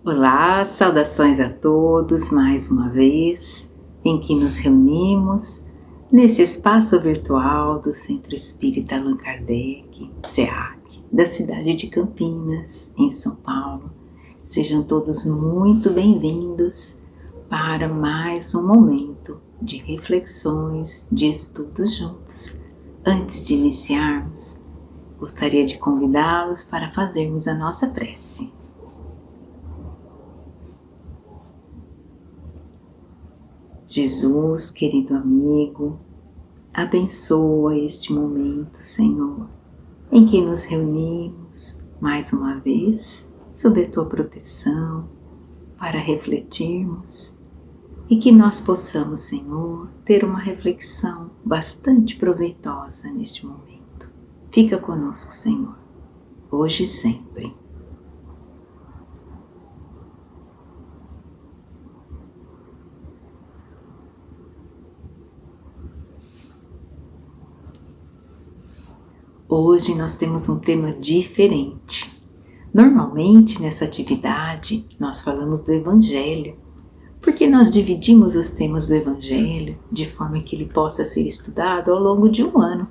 Olá, saudações a todos mais uma vez em que nos reunimos nesse espaço virtual do Centro Espírita Allan Kardec, SEAC, da cidade de Campinas, em São Paulo. Sejam todos muito bem-vindos para mais um momento de reflexões, de estudos juntos. Antes de iniciarmos, gostaria de convidá-los para fazermos a nossa prece. Jesus, querido amigo, abençoa este momento, Senhor, em que nos reunimos mais uma vez sob a Tua proteção para refletirmos e que nós possamos, Senhor, ter uma reflexão bastante proveitosa neste momento. Fica conosco, Senhor, hoje e sempre. Hoje nós temos um tema diferente. Normalmente nessa atividade nós falamos do Evangelho, porque nós dividimos os temas do Evangelho de forma que ele possa ser estudado ao longo de um ano.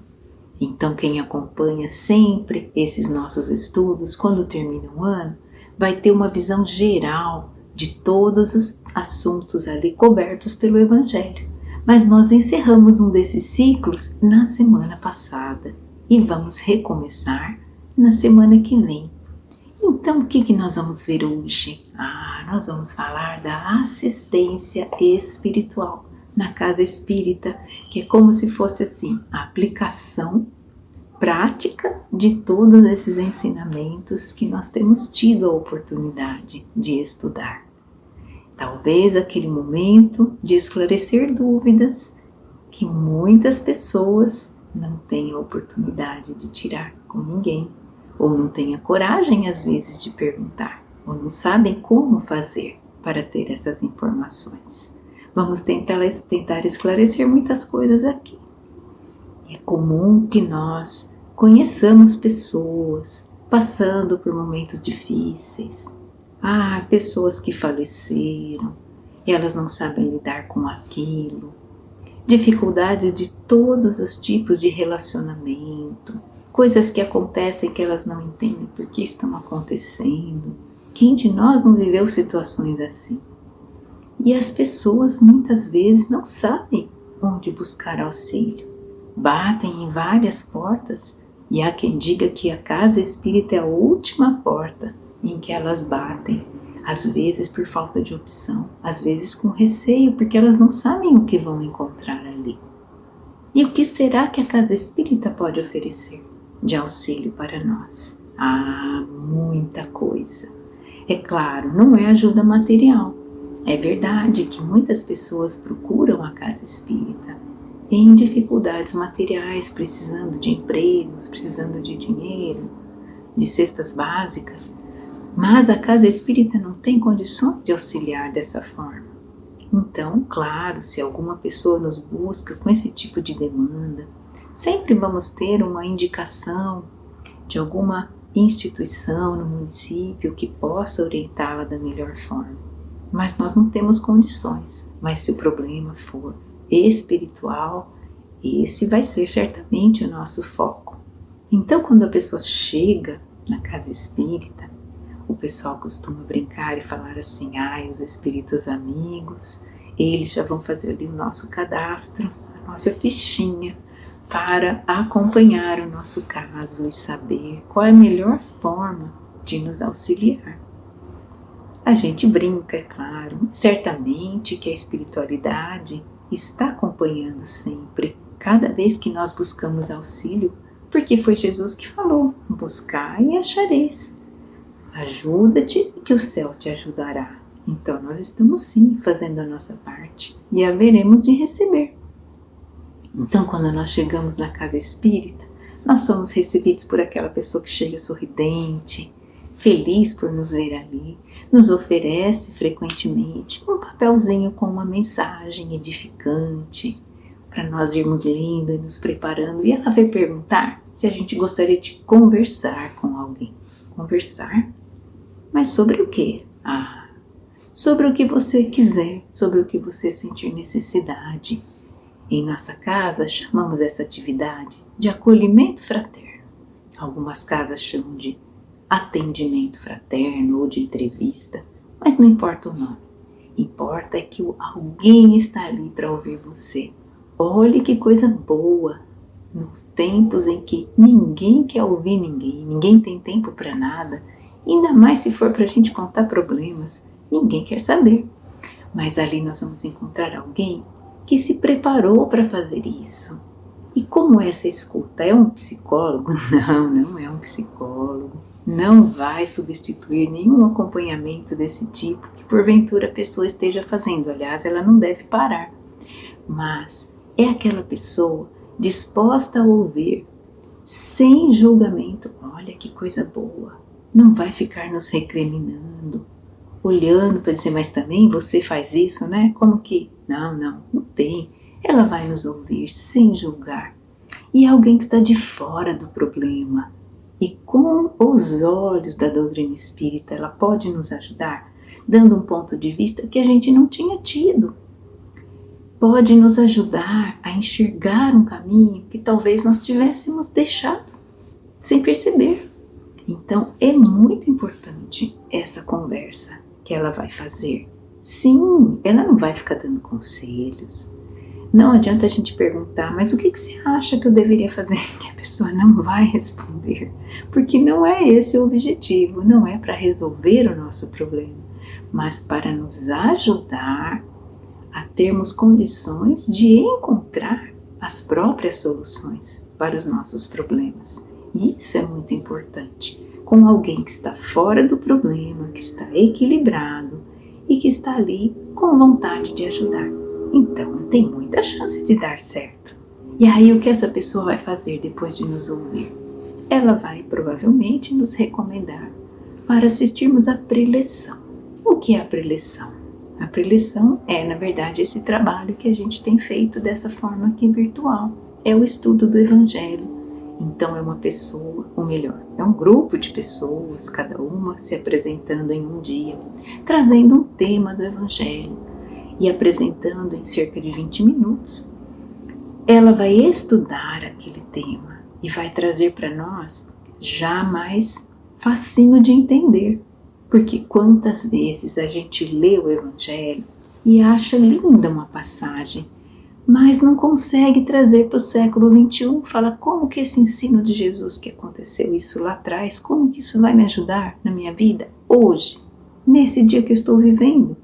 Então quem acompanha sempre esses nossos estudos, quando termina um ano, vai ter uma visão geral de todos os assuntos ali cobertos pelo Evangelho. Mas nós encerramos um desses ciclos na semana passada e vamos recomeçar na semana que vem. Então, o que nós vamos ver hoje? Nós vamos falar da assistência espiritual na casa espírita, que é como se fosse assim, a aplicação prática de todos esses ensinamentos que nós temos tido a oportunidade de estudar. Talvez aquele momento de esclarecer dúvidas que muitas pessoas não têm a oportunidade de tirar com ninguém, ou não têm a coragem às vezes de perguntar, ou não sabem como fazer para ter essas informações. Vamos tentar esclarecer muitas coisas aqui. É comum que nós conheçamos pessoas passando por momentos difíceis. Pessoas que faleceram, e elas não sabem lidar com aquilo. Dificuldades de todos os tipos de relacionamento, coisas que acontecem que elas não entendem por que estão acontecendo. Quem de nós não viveu situações assim? E as pessoas muitas vezes não sabem onde buscar auxílio. Batem em várias portas e há quem diga que a casa espírita é a última porta em que elas batem. Às vezes por falta de opção, às vezes com receio, porque elas não sabem o que vão encontrar ali. E o que será que a casa espírita pode oferecer de auxílio para nós? Muita coisa. É claro, não é ajuda material. É verdade que muitas pessoas procuram a casa espírita em dificuldades materiais, precisando de empregos, precisando de dinheiro, de cestas básicas. Mas a casa espírita não tem condições de auxiliar dessa forma. Então, claro, se alguma pessoa nos busca com esse tipo de demanda, sempre vamos ter uma indicação de alguma instituição no município que possa orientá-la da melhor forma. Mas nós não temos condições. Mas se o problema for espiritual, esse vai ser certamente o nosso foco. Então, quando a pessoa chega na casa espírita, o pessoal costuma brincar e falar assim, os espíritos amigos, eles já vão fazer ali o nosso cadastro, a nossa fichinha, para acompanhar o nosso caso e saber qual é a melhor forma de nos auxiliar. A gente brinca, é claro, certamente que a espiritualidade está acompanhando sempre, cada vez que nós buscamos auxílio, porque foi Jesus que falou, buscai e achareis. Ajuda-te que o céu te ajudará. Então nós estamos sim fazendo a nossa parte e haveremos de receber. Então quando nós chegamos na casa espírita, nós somos recebidos por aquela pessoa que chega sorridente, feliz por nos ver ali, nos oferece frequentemente um papelzinho com uma mensagem edificante para nós irmos lendo e nos preparando. E ela vai perguntar se a gente gostaria de conversar com alguém. Conversar? Mas sobre o quê? sobre o que você quiser, sobre o que você sentir necessidade. Em nossa casa, chamamos essa atividade de acolhimento fraterno. Algumas casas chamam de atendimento fraterno ou de entrevista, mas não importa o nome. Importa é que alguém está ali para ouvir você. Olhe que coisa boa! Nos tempos em que ninguém quer ouvir ninguém, ninguém tem tempo para nada, ainda mais se for para a gente contar problemas, ninguém quer saber. Mas ali nós vamos encontrar alguém que se preparou para fazer isso. E como essa escuta é um psicólogo? Não é um psicólogo. Não vai substituir nenhum acompanhamento desse tipo que porventura a pessoa esteja fazendo. Aliás, ela não deve parar. Mas é aquela pessoa disposta a ouvir, sem julgamento. Olha que coisa boa. Não vai ficar nos recriminando, olhando para dizer, mas também você faz isso, né? Como que? Não tem. Ela vai nos ouvir sem julgar. E é alguém que está de fora do problema. E com os olhos da doutrina espírita, ela pode nos ajudar, dando um ponto de vista que a gente não tinha tido. Pode nos ajudar a enxergar um caminho que talvez nós tivéssemos deixado sem perceber. Então é muito importante essa conversa que ela vai fazer. Sim, ela não vai ficar dando conselhos. Não adianta a gente perguntar, mas o que você acha que eu deveria fazer? Que a pessoa não vai responder, porque não é esse o objetivo, não é para resolver o nosso problema, mas para nos ajudar a termos condições de encontrar as próprias soluções para os nossos problemas. E isso é muito importante, com alguém que está fora do problema, que está equilibrado e que está ali com vontade de ajudar. Então, tem muita chance de dar certo. E aí, o que essa pessoa vai fazer depois de nos ouvir? Ela vai provavelmente nos recomendar para assistirmos à preleção. O que é a preleção? A preleção é, na verdade, esse trabalho que a gente tem feito dessa forma aqui virtual. É o estudo do Evangelho. Então, é uma pessoa, ou melhor, é um grupo de pessoas, cada uma se apresentando em um dia, trazendo um tema do Evangelho e apresentando em cerca de 20 minutos. Ela vai estudar aquele tema e vai trazer para nós já mais facinho de entender. Porque quantas vezes a gente lê o Evangelho e acha linda uma passagem, mas não consegue trazer para o século XXI, fala como que esse ensino de Jesus que aconteceu isso lá atrás, como que isso vai me ajudar na minha vida hoje, nesse dia que eu estou vivendo.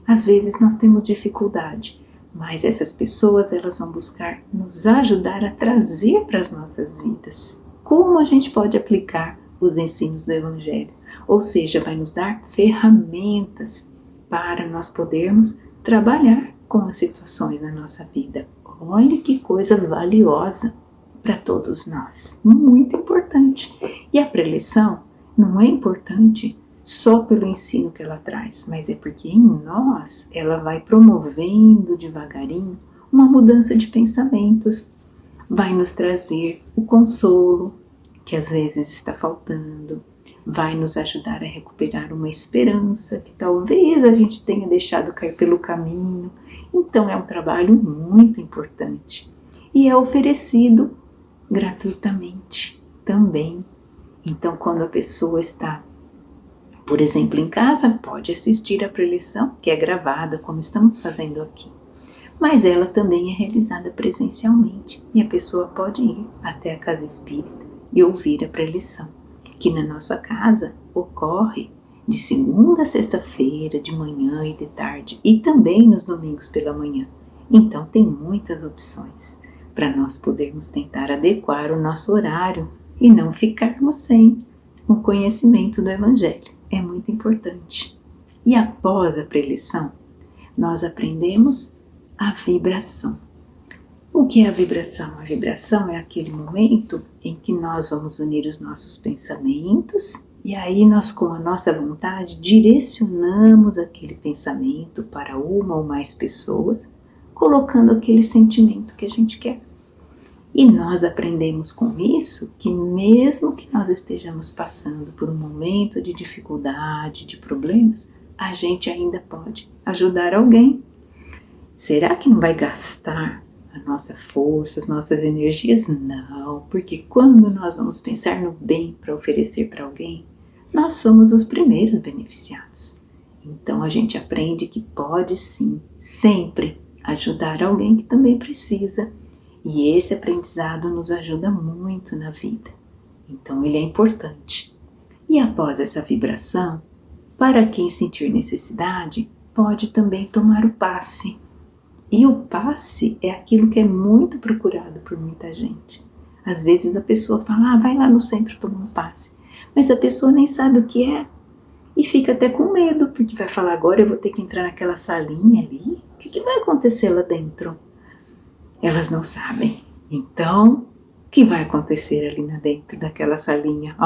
Às vezes nós temos dificuldade, mas essas pessoas elas vão buscar nos ajudar a trazer para as nossas vidas como a gente pode aplicar os ensinos do Evangelho. Ou seja, vai nos dar ferramentas para nós podermos trabalhar com as situações da nossa vida. Olha que coisa valiosa para todos nós, muito importante. E a preleção não é importante só pelo ensino que ela traz, mas é porque em nós ela vai promovendo devagarinho uma mudança de pensamentos, vai nos trazer o consolo que às vezes está faltando, vai nos ajudar a recuperar uma esperança que talvez a gente tenha deixado cair pelo caminho. Então é um trabalho muito importante e é oferecido gratuitamente também. Então quando a pessoa está, por exemplo, em casa, pode assistir a preleção, que é gravada, como estamos fazendo aqui. Mas ela também é realizada presencialmente e a pessoa pode ir até a casa espírita e ouvir a preleção, que na nossa casa ocorre de segunda a sexta-feira, de manhã e de tarde, e também nos domingos pela manhã. Então tem muitas opções para nós podermos tentar adequar o nosso horário e não ficarmos sem o conhecimento do Evangelho. É muito importante. E após a preleção, nós aprendemos a vibração. O que é a vibração? A vibração é aquele momento em que nós vamos unir os nossos pensamentos e aí nós, com a nossa vontade, direcionamos aquele pensamento para uma ou mais pessoas, colocando aquele sentimento que a gente quer. E nós aprendemos com isso que mesmo que nós estejamos passando por um momento de dificuldade, de problemas, a gente ainda pode ajudar alguém. Será que não vai gastar a nossa força, as nossas energias? Não, porque quando nós vamos pensar no bem para oferecer para alguém, nós somos os primeiros beneficiados. Então a gente aprende que pode sim, sempre ajudar alguém que também precisa. E esse aprendizado nos ajuda muito na vida. Então ele é importante. E após essa vibração, para quem sentir necessidade, pode também tomar o passe. E o passe é aquilo que é muito procurado por muita gente. Às vezes a pessoa fala, vai lá no centro tomar um passe. Mas a pessoa nem sabe o que é. E fica até com medo, porque vai falar, agora eu vou ter que entrar naquela salinha ali. O que vai acontecer lá dentro? Elas não sabem. Então, o que vai acontecer ali dentro daquela salinha?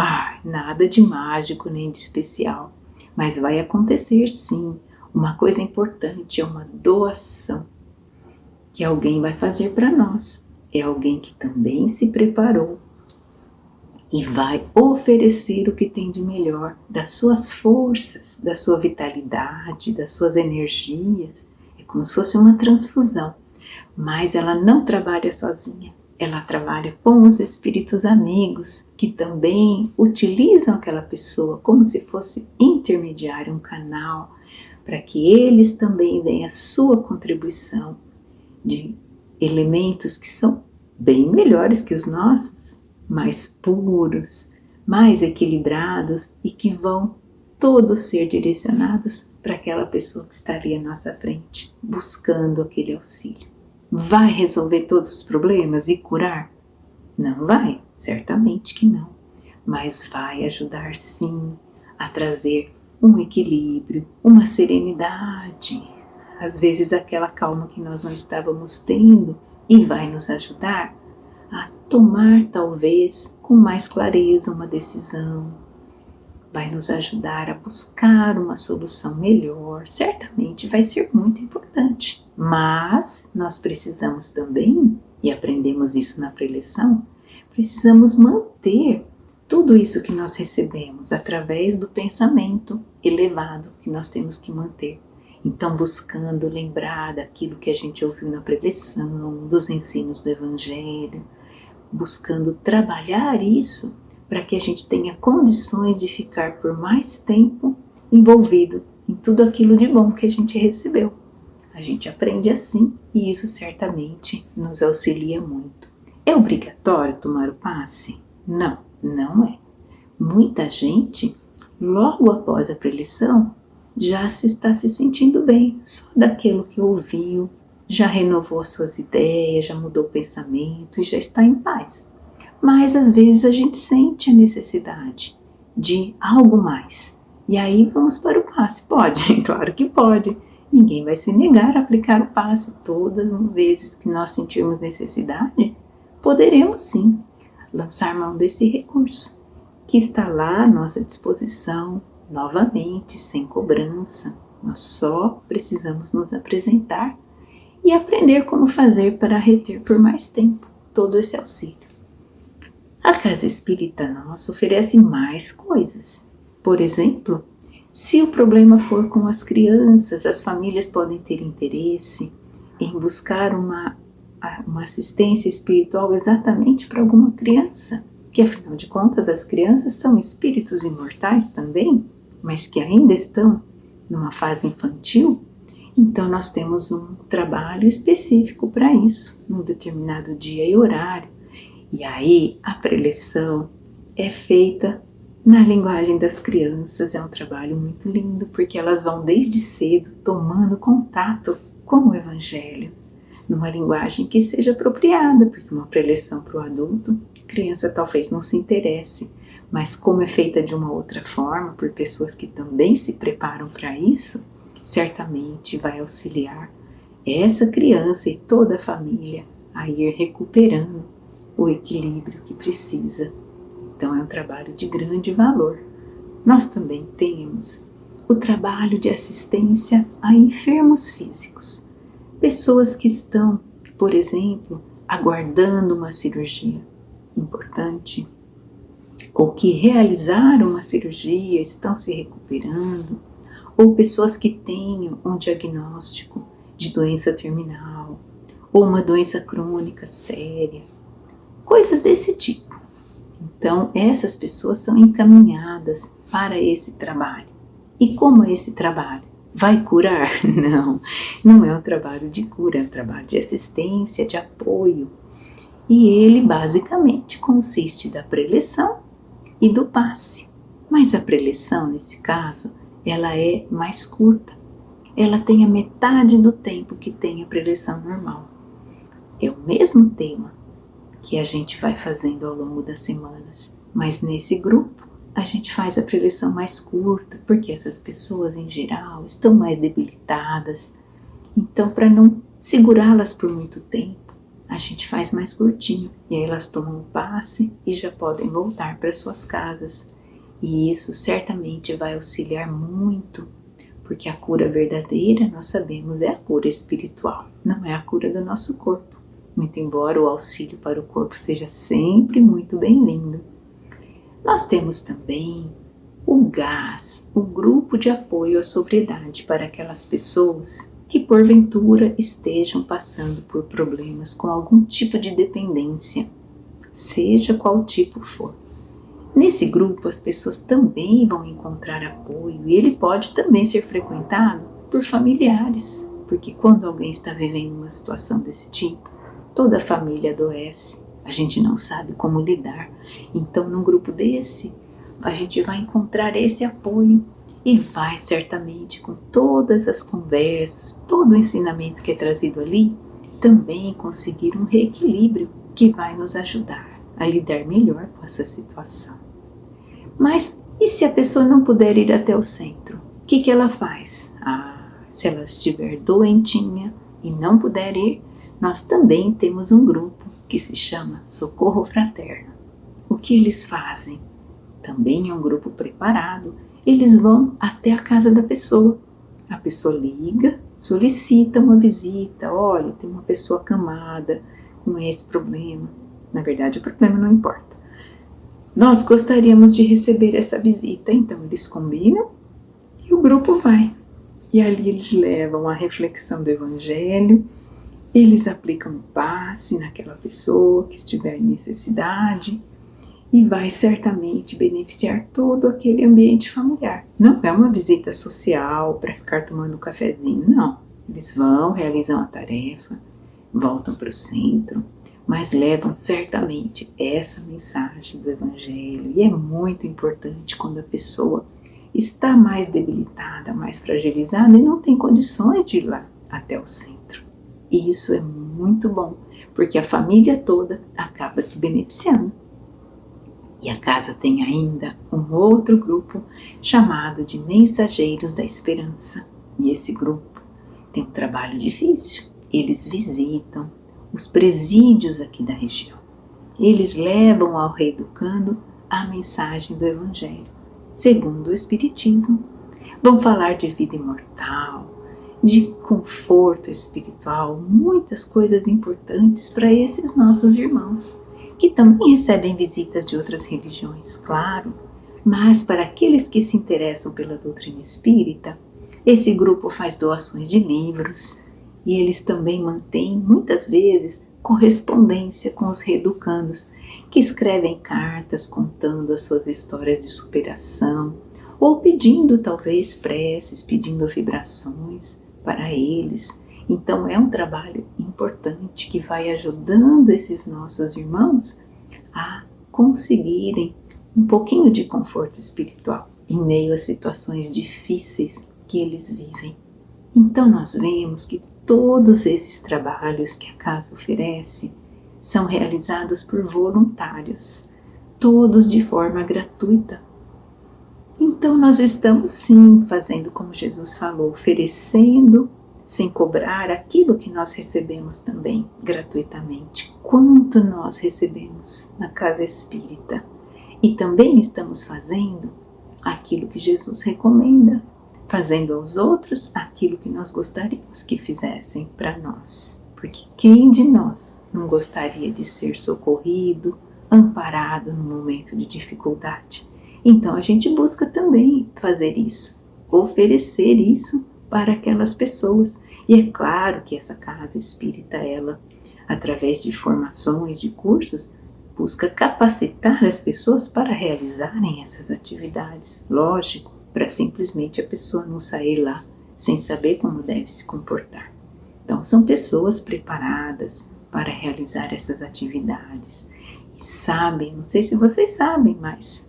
Nada de mágico nem de especial. Mas vai acontecer sim. Uma coisa importante é uma doação que alguém vai fazer para nós. É alguém que também se preparou e vai oferecer o que tem de melhor, das suas forças, da sua vitalidade, das suas energias. É como se fosse uma transfusão. Mas ela não trabalha sozinha. Ela trabalha com os espíritos amigos, que também utilizam aquela pessoa como se fosse intermediário, um canal, para que eles também deem a sua contribuição de elementos que são bem melhores que os nossos, mais puros, mais equilibrados e que vão todos ser direcionados para aquela pessoa que está ali à nossa frente, buscando aquele auxílio. Vai resolver todos os problemas e curar? Não vai, certamente que não, mas vai ajudar sim a trazer um equilíbrio, uma serenidade, às vezes aquela calma que nós não estávamos tendo, e vai nos ajudar a tomar talvez com mais clareza uma decisão, vai nos ajudar a buscar uma solução melhor, certamente vai ser muito importante. Mas nós precisamos também, e aprendemos isso na preleção, precisamos manter tudo isso que nós recebemos através do pensamento elevado que nós temos que manter. Então, buscando lembrar daquilo que a gente ouviu na preleção, dos ensinos do Evangelho, buscando trabalhar isso para que a gente tenha condições de ficar por mais tempo envolvido em tudo aquilo de bom que a gente recebeu. A gente aprende assim e isso certamente nos auxilia muito. É obrigatório tomar o passe? Não, não é. Muita gente, logo após a preleção, já se está se sentindo bem, só daquilo que ouviu, já renovou as suas ideias, já mudou o pensamento e já está em paz. Mas às vezes a gente sente a necessidade de algo mais. E aí vamos para o passe. Pode? Claro que pode. Ninguém vai se negar a aplicar o passe. Todas as vezes que nós sentirmos necessidade, poderemos sim lançar mão desse recurso, que está lá à nossa disposição, novamente, sem cobrança. Nós só precisamos nos apresentar e aprender como fazer para reter por mais tempo todo esse auxílio. A Casa Espírita nossa oferece mais coisas. Por exemplo, se o problema for com as crianças, as famílias podem ter interesse em buscar uma assistência espiritual exatamente para alguma criança, que afinal de contas as crianças são espíritos imortais também, mas que ainda estão numa fase infantil. Então nós temos um trabalho específico para isso, num determinado dia e horário. E aí a preleção é feita na linguagem das crianças. É um trabalho muito lindo, porque elas vão desde cedo tomando contato com o Evangelho, numa linguagem que seja apropriada, porque uma preleção para o adulto, a criança talvez não se interesse, mas como é feita de uma outra forma, por pessoas que também se preparam para isso, certamente vai auxiliar essa criança e toda a família a ir recuperando o equilíbrio que precisa. Então é um trabalho de grande valor. Nós também temos o trabalho de assistência a enfermos físicos. Pessoas que estão, por exemplo, aguardando uma cirurgia importante, ou que realizaram uma cirurgia, estão se recuperando, ou pessoas que tenham um diagnóstico de doença terminal, ou uma doença crônica séria, coisas desse tipo. Então, essas pessoas são encaminhadas para esse trabalho. E como é esse trabalho? Vai curar? Não, não é um trabalho de cura, é um trabalho de assistência, de apoio. E ele basicamente consiste da preleção e do passe. Mas a preleção, nesse caso, ela é mais curta. Ela tem a metade do tempo que tem a preleção normal. É o mesmo tema que a gente vai fazendo ao longo das semanas, mas nesse grupo a gente faz a preleção mais curta, porque essas pessoas em geral estão mais debilitadas. Então, para não segurá-las por muito tempo, a gente faz mais curtinho. E aí elas tomam um passe e já podem voltar para suas casas. E isso certamente vai auxiliar muito, porque a cura verdadeira, nós sabemos, é a cura espiritual, não é a cura do nosso corpo. Muito embora o auxílio para o corpo seja sempre muito bem-vindo. Nós temos também o GAS, o Grupo de Apoio à Sobriedade, para aquelas pessoas que porventura estejam passando por problemas com algum tipo de dependência, seja qual tipo for. Nesse grupo as pessoas também vão encontrar apoio e ele pode também ser frequentado por familiares, porque quando alguém está vivendo uma situação desse tipo, toda a família adoece, a gente não sabe como lidar. Então, num grupo desse, a gente vai encontrar esse apoio e vai certamente, com todas as conversas, todo o ensinamento que é trazido ali, também conseguir um reequilíbrio que vai nos ajudar a lidar melhor com essa situação. Mas e se a pessoa não puder ir até o centro? O que ela faz? Se ela estiver doentinha e não puder ir, nós também temos um grupo que se chama Socorro Fraterno. O que eles fazem? Também é um grupo preparado. Eles vão até a casa da pessoa. A pessoa liga, solicita uma visita. Olha, tem uma pessoa acamada com esse problema. Na verdade, o problema não importa. Nós gostaríamos de receber essa visita. Então, eles combinam e o grupo vai. E ali eles levam a reflexão do Evangelho, eles aplicam um passe naquela pessoa que estiver em necessidade e vai certamente beneficiar todo aquele ambiente familiar. Não é uma visita social para ficar tomando um cafezinho, não. Eles vão, realizam a tarefa, voltam para o centro, mas levam certamente essa mensagem do Evangelho. E é muito importante quando a pessoa está mais debilitada, mais fragilizada e não tem condições de ir lá até o centro. E isso é muito bom, porque a família toda acaba se beneficiando. E a casa tem ainda um outro grupo chamado de Mensageiros da Esperança. E esse grupo tem um trabalho difícil. Eles visitam os presídios aqui da região. Eles levam ao reeducando a mensagem do Evangelho, segundo o Espiritismo. Vão falar de vida imortal, de conforto espiritual, muitas coisas importantes para esses nossos irmãos, que também recebem visitas de outras religiões, claro, mas para aqueles que se interessam pela doutrina espírita, esse grupo faz doações de livros e eles também mantêm, muitas vezes, correspondência com os reeducandos, que escrevem cartas contando as suas histórias de superação, ou pedindo talvez preces, pedindo vibrações para eles. Então é um trabalho importante que vai ajudando esses nossos irmãos a conseguirem um pouquinho de conforto espiritual em meio a situações difíceis que eles vivem. Então nós vemos que todos esses trabalhos que a casa oferece são realizados por voluntários, todos de forma gratuita. Então nós estamos sim fazendo como Jesus falou, oferecendo sem cobrar aquilo que nós recebemos também gratuitamente. Quanto nós recebemos na casa espírita. E também estamos fazendo aquilo que Jesus recomenda, fazendo aos outros aquilo que nós gostaríamos que fizessem para nós. Porque quem de nós não gostaria de ser socorrido, amparado no momento de dificuldade? Então a gente busca também fazer isso, oferecer isso para aquelas pessoas. E é claro que essa casa espírita, ela, através de formações, de cursos, busca capacitar as pessoas para realizarem essas atividades. Lógico, para simplesmente a pessoa não sair lá sem saber como deve se comportar. Então, são pessoas preparadas para realizar essas atividades. E sabem, não sei se vocês sabem, mas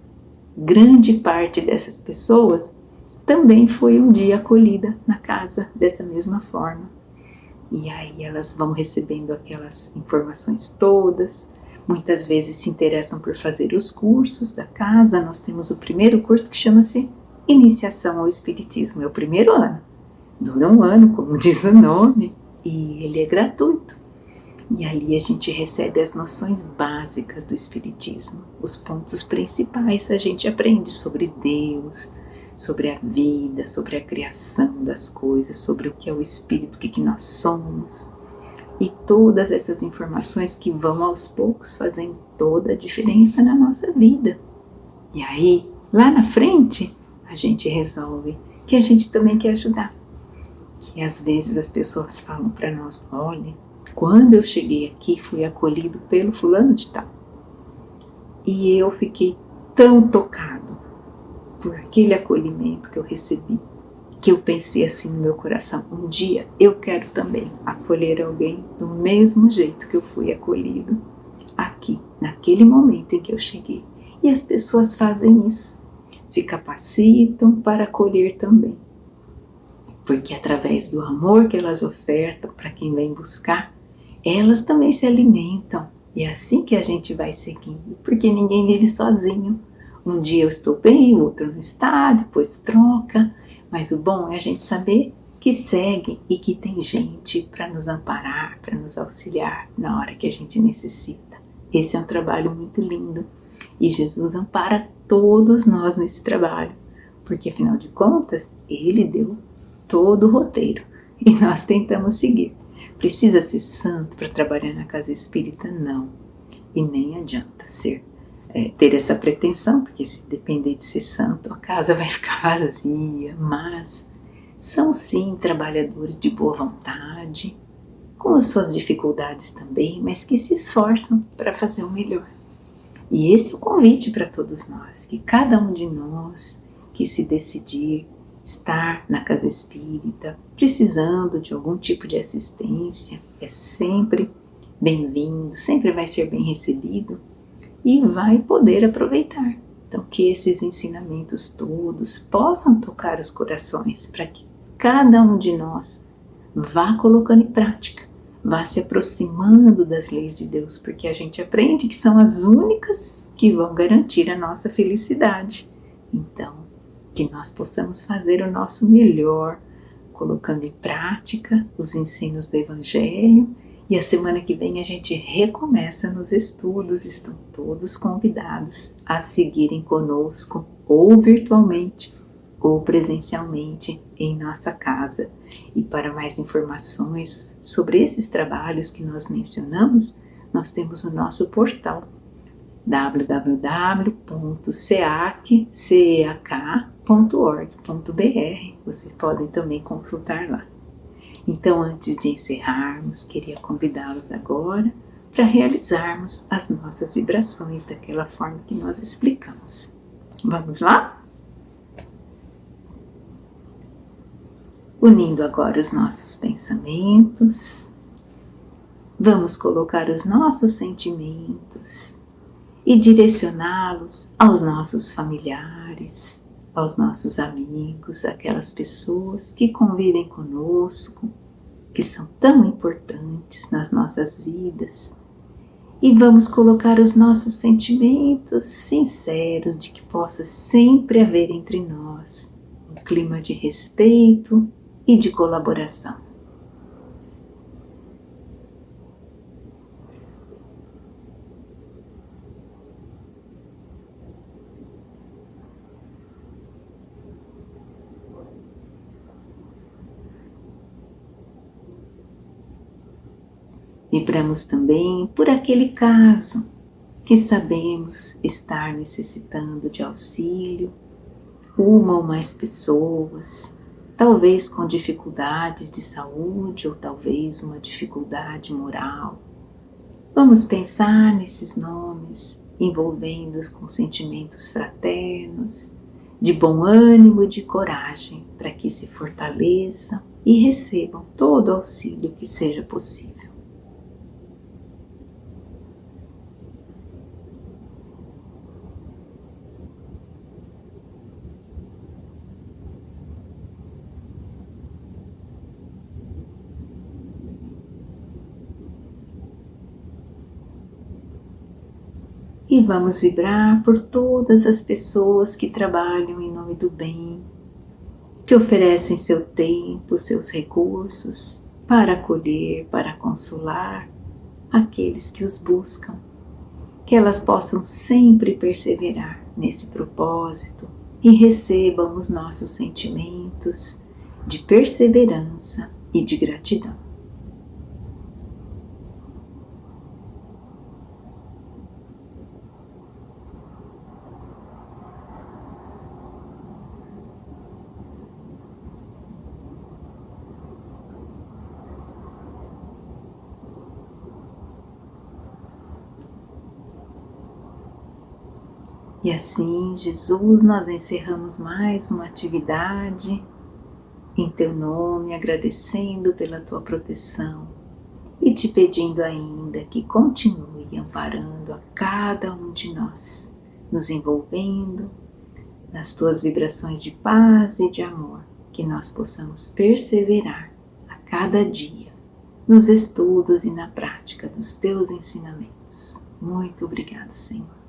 grande parte dessas pessoas também foi um dia acolhida na casa dessa mesma forma. E aí elas vão recebendo aquelas informações todas, muitas vezes se interessam por fazer os cursos da casa. Nós temos o primeiro curso que chama-se Iniciação ao Espiritismo, é o primeiro ano. Dura um ano, como diz o nome, e ele é gratuito. E ali a gente recebe as noções básicas do Espiritismo. Os pontos principais a gente aprende sobre Deus, sobre a vida, sobre a criação das coisas, sobre o que é o Espírito, o que nós somos. E todas essas informações que vão aos poucos fazendo toda a diferença na nossa vida. E aí, lá na frente, a gente resolve que a gente também quer ajudar. Que às vezes as pessoas falam para nós: olha, quando eu cheguei aqui fui acolhido pelo fulano de tal. E eu fiquei tão tocado por aquele acolhimento que eu recebi, que eu pensei assim no meu coração: um dia eu quero também acolher alguém do mesmo jeito que eu fui acolhido aqui, naquele momento em que eu cheguei. E as pessoas fazem isso, se capacitam para acolher também. Porque através do amor que elas ofertam para quem vem buscar, elas também se alimentam. E é assim que a gente vai seguindo, porque ninguém vive sozinho. Um dia eu estou bem, o outro não está, depois troca. Mas o bom é a gente saber que segue e que tem gente para nos amparar, para nos auxiliar na hora que a gente necessita. Esse é um trabalho muito lindo. E Jesus ampara todos nós nesse trabalho, porque afinal de contas, Ele deu todo o roteiro e nós tentamos seguir. Precisa ser santo para trabalhar na casa espírita? Não. E nem adianta ter essa pretensão, porque se depender de ser santo, a casa vai ficar vazia. Mas são sim trabalhadores de boa vontade, com as suas dificuldades também, mas que se esforçam para fazer o melhor. E esse é o convite para todos nós, que cada um de nós que se decidir estar na casa espírita, precisando de algum tipo de assistência, é sempre bem-vindo, sempre vai ser bem recebido e vai poder aproveitar. Então, que esses ensinamentos todos possam tocar os corações, para que cada um de nós vá colocando em prática, vá se aproximando das leis de Deus, porque a gente aprende que são as únicas que vão garantir a nossa felicidade. Então, que nós possamos fazer o nosso melhor, colocando em prática os ensinos do Evangelho. E a semana que vem a gente recomeça nos estudos. Estão todos convidados a seguirem conosco, ou virtualmente, ou presencialmente em nossa casa. E para mais informações sobre esses trabalhos que nós mencionamos, nós temos o nosso portal www.ceac.org.br. Vocês podem também consultar lá. Então, antes de encerrarmos, queria convidá-los agora para realizarmos as nossas vibrações daquela forma que nós explicamos. Vamos lá? Unindo agora os nossos pensamentos, vamos colocar os nossos sentimentos e direcioná-los aos nossos familiares, aos nossos amigos, aquelas pessoas que convivem conosco, que são tão importantes nas nossas vidas. E vamos colocar os nossos sentimentos sinceros de que possa sempre haver entre nós um clima de respeito e de colaboração. Vibramos também por aquele caso que sabemos estar necessitando de auxílio, uma ou mais pessoas, talvez com dificuldades de saúde ou talvez uma dificuldade moral. Vamos pensar nesses nomes, envolvendo-os com sentimentos fraternos, de bom ânimo e de coragem, para que se fortaleçam e recebam todo o auxílio que seja possível. E vamos vibrar por todas as pessoas que trabalham em nome do bem, que oferecem seu tempo, seus recursos para acolher, para consolar aqueles que os buscam. Que elas possam sempre perseverar nesse propósito e recebam os nossos sentimentos de perseverança e de gratidão. E assim, Jesus, nós encerramos mais uma atividade em Teu nome, agradecendo pela Tua proteção e te pedindo ainda que continue amparando a cada um de nós, nos envolvendo nas Tuas vibrações de paz e de amor, que nós possamos perseverar a cada dia nos estudos e na prática dos Teus ensinamentos. Muito obrigado, Senhor.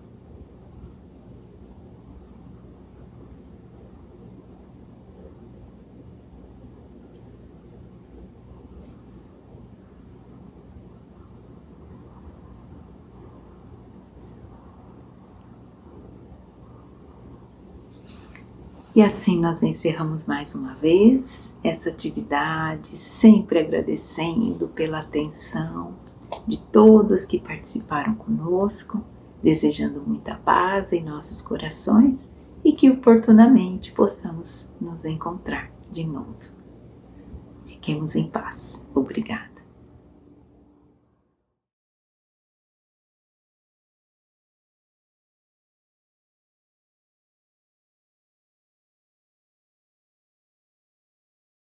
E assim nós encerramos mais uma vez essa atividade, sempre agradecendo pela atenção de todos que participaram conosco, desejando muita paz em nossos corações e que oportunamente possamos nos encontrar de novo. Fiquemos em paz. Obrigada.